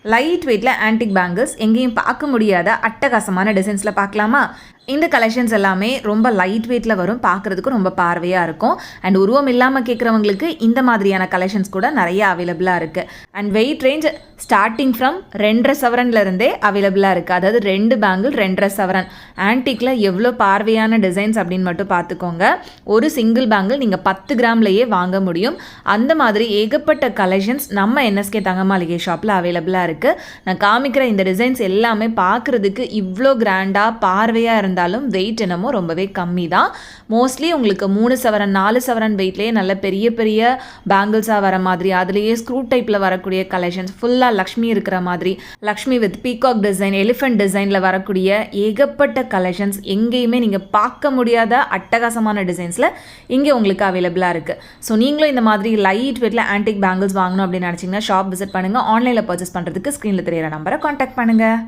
Light வெயிட்டில் antique bangles எங்கேயும் பார்க்க முடியாத அட்டகாசமான டிசைன்ஸில் பார்க்கலாமா? இந்த கலெக்ஷன்ஸ் எல்லாமே ரொம்ப லைட் வெயிட்டில் வரும், பார்க்குறதுக்கு ரொம்ப பார்வையாக இருக்கும். அண்ட் உருவம் இல்லாமல் கேட்குறவங்களுக்கு இந்த மாதிரியான கலெக்ஷன்ஸ் கூட நிறைய அவைலபிளாக இருக்குது. And weight range starting from 2.5 சவரன்லேருந்தே அவைலபிளாக இருக்குது. அதாவது 2 பேங்கிள் 2.5 சவரன். ஆன்டிக்கில் எவ்வளோ பார்வையான டிசைன்ஸ் அப்படின்னு மட்டும் பார்த்துக்கோங்க. ஒரு சிங்கிள் பேங்கிள் நீங்கள் 10 கிராம்லேயே வாங்க முடியும். அந்த மாதிரி ஏகப்பட்ட கலெக்ஷன்ஸ் நம்ம என்எஸ்கே தங்க மாளிகை ஷாப்பில் அவைலபிளாக இருக்குது. நான் காமிக்கிற இந்த டிசைன்ஸ் எல்லாமே பார்க்குறதுக்கு இவ்வளோ கிராண்டாக பார்வையாக இருந்தாலும் வெயிட் என்னமோ ரொம்பவே கம்மி தான். மோஸ்ட்லி உங்களுக்கு 3 சவரன் 4 சவரன் வெயிட்லேயே நல்ல பெரிய பெரிய பேங்கிள்ஸாக வர மாதிரி, அதுலேயே ஸ்க்ரூ டைப்பில் வரக்கூடிய கலெக்ஷன்ஸ், ஃபுல்லாக லக்ஷ்மி இருக்கிற மாதிரி, Lakshmi with peacock design, elephant டிசைனில் வரக்கூடிய ஏகப்பட்ட கலெக்ஷன்ஸ் எங்கேயுமே நீங்கள் பார்க்க முடியாத அட்டகாசமான டிசைன்ஸில் இங்கே உங்களுக்கு அவைலபிளாக இருக்குது. ஸோ நீங்களும் இந்த மாதிரி லைட் வெயிட்டில் ஆன்டிக் பேங்கிள்ஸ் வாங்கணும் அப்படின்னு நினச்சிங்கன்னா ஷாப் விசிட் பண்ணுங்கள். ஆன்லைனில் பர்ச்சேஸ் பண்ணுறதுக்கு ஸ்க்ரீனில் தெரியிற நம்பரை காண்டாக்ட் பண்ணுங்கள்.